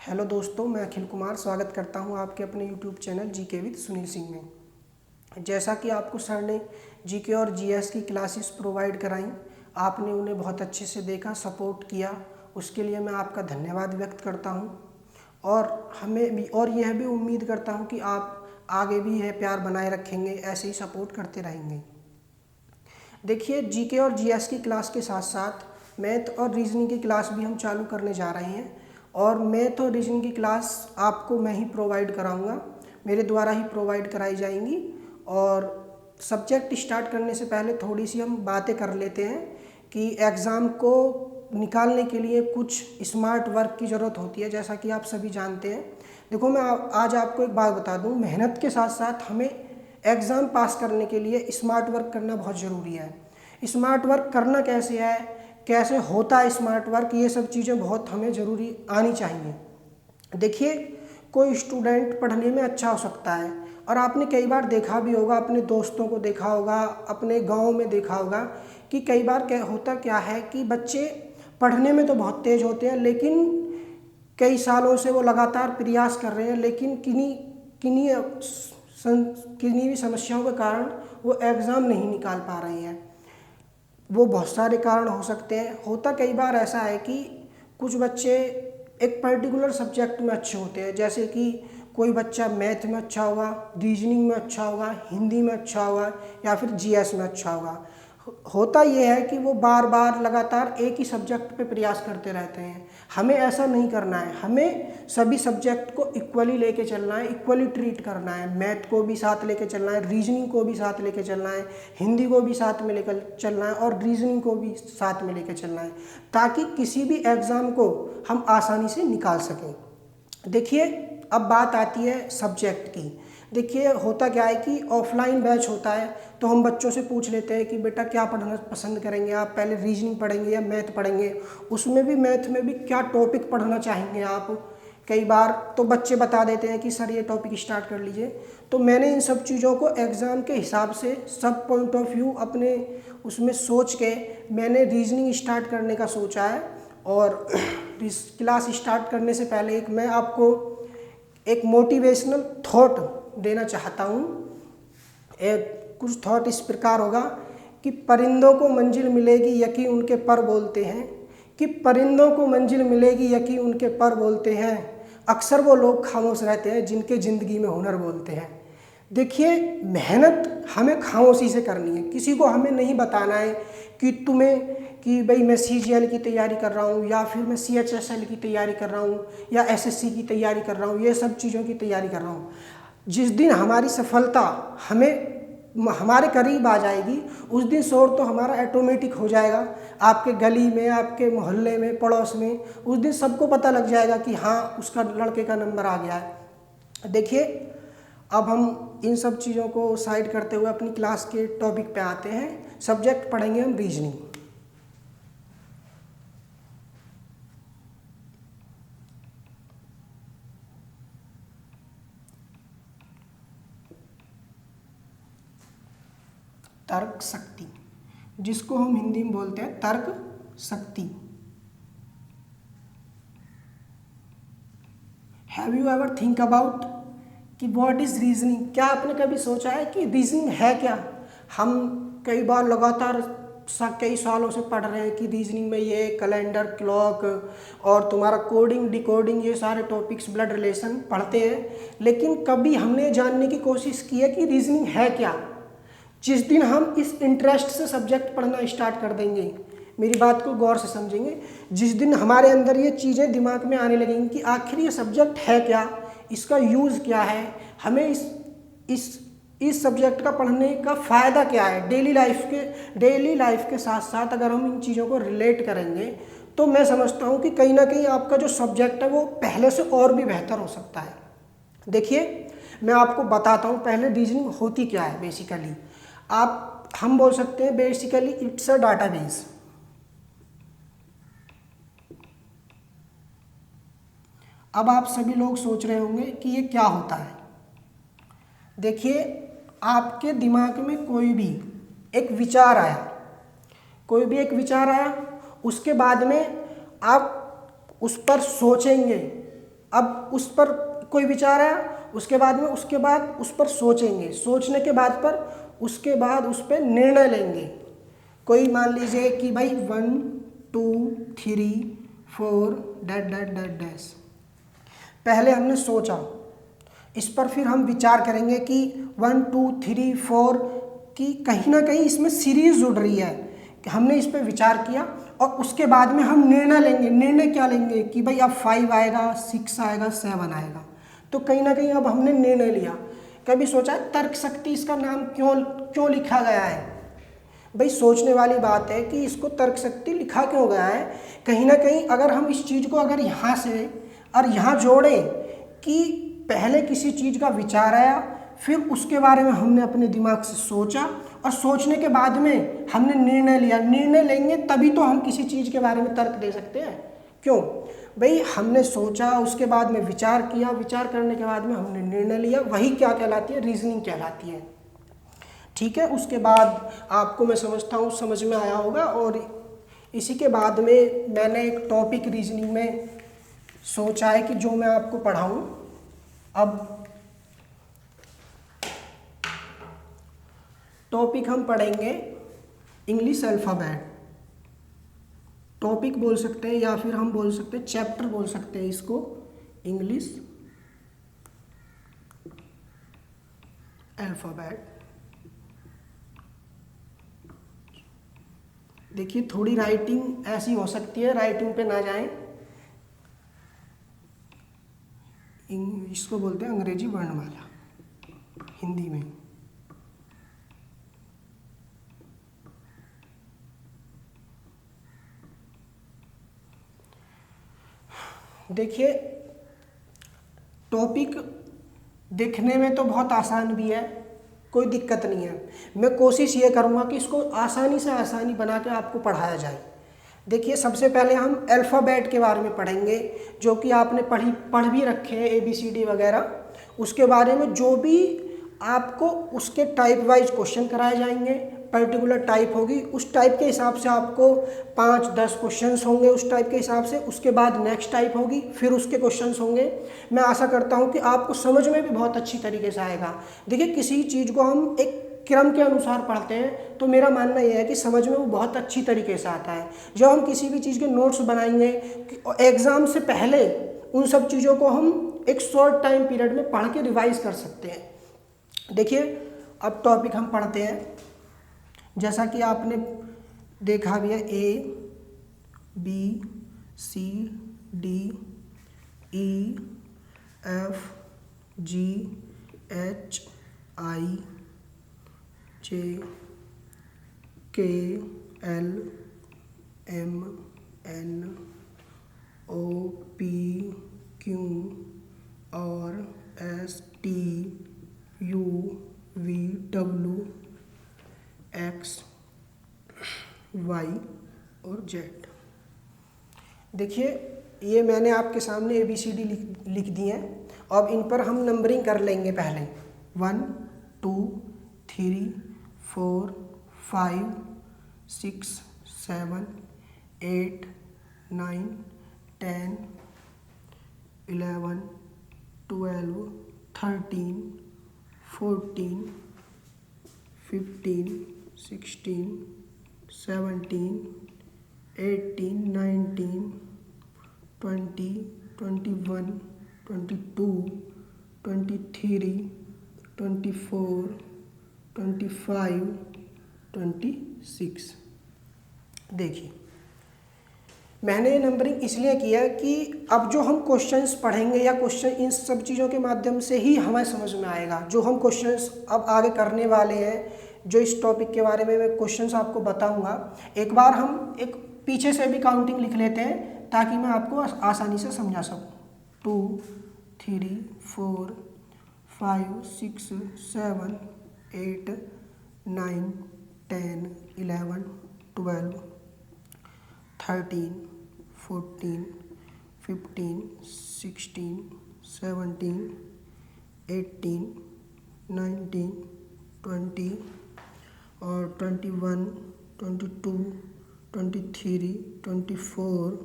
Hello दोस्तों, मैं अखिल कुमार स्वागत करता हूं आपके अपने YouTube channel GK with Sunil Singh में। जैसा कि आपको सर ने जीके और जीएस की क्लासेस प्रोवाइड कराई, आपने उन्हें बहुत अच्छे से देखा, सपोर्ट किया, उसके लिए मैं आपका धन्यवाद व्यक्त करता हूं। और हमें भी और यह भी उम्मीद करता हूं कि आप आगे भी यह प्यार बनाए रखेंगे, ऐसे ही सपोर्ट करते रहेंगे। देखिए, जीके और जीएस की क्लास के साथ साथ मैथ और रीजनिंग की क्लास भी हम चालू करने जा रहे हैं। और मैथ और रीजनिंग की क्लास आपको मैं ही प्रोवाइड कराऊंगा, मेरे द्वारा ही प्रोवाइड कराई जाएंगी। और सब्जेक्ट स्टार्ट करने से पहले थोड़ी सी हम बातें कर लेते हैं कि एग्ज़ाम को निकालने के लिए कुछ स्मार्ट वर्क की ज़रूरत होती है, जैसा कि आप सभी जानते हैं। देखो, मैं आज आपको एक बात बता दूं, मेहनत के साथ साथ हमें एग्ज़ाम पास करने के लिए स्मार्ट वर्क करना बहुत ज़रूरी है। स्मार्ट वर्क करना कैसे है, कैसे होता है स्मार्ट वर्क, ये सब चीज़ें बहुत हमें ज़रूरी आनी चाहिए। देखिए, कोई स्टूडेंट पढ़ने में अच्छा हो सकता है, और आपने कई बार देखा भी होगा, अपने दोस्तों को देखा होगा, अपने गांव में देखा होगा कि कई बार होता क्या है कि बच्चे पढ़ने में तो बहुत तेज़ होते हैं, लेकिन कई सालों से वो लगातार प्रयास कर रहे हैं, लेकिन किन्हीं भी समस्याओं के कारण वो एग्ज़ाम नहीं निकाल पा रहे हैं। वो बहुत सारे कारण हो सकते हैं। होता कई बार ऐसा है कि कुछ बच्चे एक पर्टिकुलर सब्जेक्ट में अच्छे होते हैं, जैसे कि कोई बच्चा मैथ में अच्छा होगा, रीजनिंग में अच्छा होगा, हिंदी में अच्छा होगा, या फिर जीएस में अच्छा होगा। होता यह है कि वो बार बार लगातार एक ही सब्जेक्ट पे प्रयास करते रहते हैं। हमें ऐसा नहीं करना है, हमें सभी सब्जेक्ट को इक्वली लेके चलना है, इक्वली ट्रीट करना है। मैथ को भी साथ लेके चलना है, रीजनिंग को भी साथ लेके चलना है, हिंदी को भी साथ में लेकर चलना है, और रीजनिंग को भी साथ में लेकर चलना है, ताकि किसी भी एग्ज़ाम को हम आसानी से निकाल सकें। देखिए, अब बात आती है सब्जेक्ट की। देखिए, होता क्या है कि ऑफलाइन बैच होता है, तो हम बच्चों से पूछ लेते हैं कि बेटा क्या पढ़ना पसंद करेंगे आप, पहले रीजनिंग पढ़ेंगे या मैथ पढ़ेंगे, उसमें भी मैथ में भी क्या टॉपिक पढ़ना चाहेंगे आप। कई बार तो बच्चे बता देते हैं कि सर ये टॉपिक स्टार्ट कर लीजिए। तो मैंने इन सब चीज़ों को एग्ज़ाम के हिसाब से सब पॉइंट ऑफ व्यू अपने उसमें सोच के मैंने रीजनिंग स्टार्ट करने का सोचा है। और क्लास स्टार्ट करने से पहले मैं आपको एक मोटिवेशनल थॉट देना चाहता हूँ। कुछ थॉट इस प्रकार होगा कि परिंदों को मंजिल मिलेगी यकी उनके पर बोलते हैं, कि परिंदों को मंजिल मिलेगी यकी उनके पर बोलते हैं, अक्सर वो लोग खामोश रहते हैं जिनके ज़िंदगी में हुनर बोलते हैं। देखिए, मेहनत हमें खामोशी से करनी है, किसी को हमें नहीं बताना है कि भाई मैं सीजीएल की तैयारी कर रहा हूँ, या फिर मैं सीएचएसएल की तैयारी कर रहा हूँ, या एसएससी की तैयारी कर रहा हूँ, ये सब चीज़ों की तैयारी कर रहा हूँ। जिस दिन हमारी सफलता हमारे करीब आ जाएगी, उस दिन शोर तो हमारा ऑटोमेटिक हो जाएगा। आपके गली में, आपके मोहल्ले में, पड़ोस में, उस दिन सबको पता लग जाएगा कि हाँ, उसका लड़के का नंबर आ गया है। देखिए, अब हम इन सब चीज़ों को साइड करते हुए अपनी क्लास के टॉपिक पे आते हैं। सब्जेक्ट पढ़ेंगे हम रीजनिंग। तर्क शक्ति, जिसको हम हिंदी में बोलते हैं तर्क शक्ति। Have you ever think about कि व्हाट इज़ रीजनिंग? क्या आपने कभी सोचा है कि रीजनिंग है क्या? हम कई बार लगातार कई सालों से पढ़ रहे हैं कि रीजनिंग में ये कैलेंडर, क्लॉक और तुम्हारा कोडिंग, डिकोडिंग, ये सारे टॉपिक्स, ब्लड रिलेशन पढ़ते हैं, लेकिन कभी हमने जानने की कोशिश की है कि रीजनिंग है क्या? जिस दिन हम इस इंटरेस्ट से सब्जेक्ट पढ़ना स्टार्ट कर देंगे, मेरी बात को गौर से समझेंगे, जिस दिन हमारे अंदर ये चीज़ें दिमाग में आने लगेंगी कि आखिर ये सब्जेक्ट है क्या, इसका यूज़ क्या है, हमें इस सब्जेक्ट का पढ़ने का फ़ायदा क्या है, डेली लाइफ के साथ साथ अगर हम इन चीज़ों को रिलेट करेंगे, तो मैं समझता हूँ कि कहीं ना कहीं आपका जो सब्जेक्ट है वो पहले से और भी बेहतर हो सकता है। देखिए, मैं आपको बताता हूँ पहले रीजनिंग होती क्या है। बेसिकली हम बोल सकते हैं बेसिकली इट्स अ डाटाबेस। अब आप सभी लोग सोच रहे होंगे कि ये क्या होता है। देखिए, आपके दिमाग में कोई भी एक विचार आया, उसके बाद में आप उस पर सोचेंगे, अब उस पर कोई विचार आया, उसके बाद उस पर सोचेंगे, सोचने के बाद उसके बाद उस पर निर्णय लेंगे। कोई मान लीजिए कि भाई 1 2 3 4 डैट डैट डैट डैश, पहले हमने सोचा, इस पर फिर हम विचार करेंगे कि 1 2 3 4 की कहीं ना कहीं इसमें सीरीज जुड़ रही है, कि हमने इस पर विचार किया और उसके बाद में हम निर्णय लेंगे। निर्णय क्या लेंगे कि भाई अब 5 आएगा, 6 आएगा, 7 आएगा। तो कहीं ना कहीं अब हमने निर्णय लिया। कभी सोचा है तर्क शक्ति इसका नाम क्यों लिखा गया है? भाई सोचने वाली बात है कि इसको तर्क शक्ति लिखा क्यों गया है। कहीं ना कहीं अगर हम इस चीज़ को अगर यहाँ से और यहाँ जोड़ें कि पहले किसी चीज़ का विचार आया, फिर उसके बारे में हमने अपने दिमाग से सोचा और सोचने के बाद में हमने निर्णय लिया। निर्णय लेंगे तभी तो हम किसी चीज़ के बारे में तर्क दे सकते हैं। क्यों भाई? हमने सोचा, उसके बाद में विचार किया, विचार करने के बाद में हमने निर्णय लिया, वही क्या कहलाती है? रीजनिंग कहलाती है। ठीक है, उसके बाद आपको मैं समझता हूँ समझ में आया होगा। और इसी के बाद में मैंने एक टॉपिक रीजनिंग में सोचा है कि जो मैं आपको पढ़ाऊँ। अब टॉपिक हम पढ़ेंगे इंग्लिश अल्फ़ाबेट। टॉपिक बोल सकते हैं या फिर हम बोल सकते हैं चैप्टर बोल सकते हैं इसको, इंग्लिश अल्फ़ाबेट। देखिए थोड़ी राइटिंग ऐसी हो सकती है, राइटिंग पे ना जाएं। इसको बोलते हैं अंग्रेजी वर्णमाला हिंदी में। देखिए टॉपिक देखने में तो बहुत आसान भी है, कोई दिक्कत नहीं है। मैं कोशिश ये करूँगा कि इसको आसानी से आसानी बना के आपको पढ़ाया जाए। देखिए सबसे पहले हम अल्फ़ाबेट के बारे में पढ़ेंगे, जो कि आपने पढ़ भी रखे हैं, ABCD वगैरह। उसके बारे में जो भी आपको उसके टाइप वाइज क्वेश्चन कराए जाएंगे, पर्टिकुलर टाइप होगी, उस टाइप के हिसाब से आपको 5-10 क्वेश्चंस होंगे उस टाइप के हिसाब से। उसके बाद नेक्स्ट टाइप होगी, फिर उसके क्वेश्चंस होंगे। मैं आशा करता हूं कि आपको समझ में भी बहुत अच्छी तरीके से आएगा। देखिए किसी चीज़ को हम एक क्रम के अनुसार पढ़ते हैं तो मेरा मानना यह है कि समझ में वो बहुत अच्छी तरीके से आता है। जब हम किसी भी चीज़ के नोट्स बनाएंगे एग्ज़ाम से पहले, उन सब चीज़ों को हम एक शॉर्ट टाइम पीरियड में पढ़ के रिवाइज कर सकते हैं। देखिए अब टॉपिक हम पढ़ते हैं। जैसा कि आपने देखा भी है, ABCDEFGHIJKLMNOPQRSTUVW XY और Z। देखिए ये मैंने आपके सामने ABCD लिख दी है। अब इन पर हम नंबरिंग कर लेंगे। पहले 1 2 3 4 5 6 7 8 9 10 11 12 13 14 15 16 17 18 19 20 21 22 23 24 25 26। देखिए मैंने ये नंबरिंग इसलिए किया कि अब जो हम क्वेश्चंस पढ़ेंगे या क्वेश्चन, इन सब चीज़ों के माध्यम से ही हमें समझ में आएगा। जो हम क्वेश्चंस अब आगे करने वाले हैं, जो इस टॉपिक के बारे में मैं क्वेश्चंस आपको बताऊंगा, एक बार हम एक पीछे से भी काउंटिंग लिख लेते हैं ताकि मैं आपको आसानी से समझा सकूं। 2 3 4 5 6 7 8 9 10 11 12 13 14 15 16 17 18 19 20 और 21 22 23 24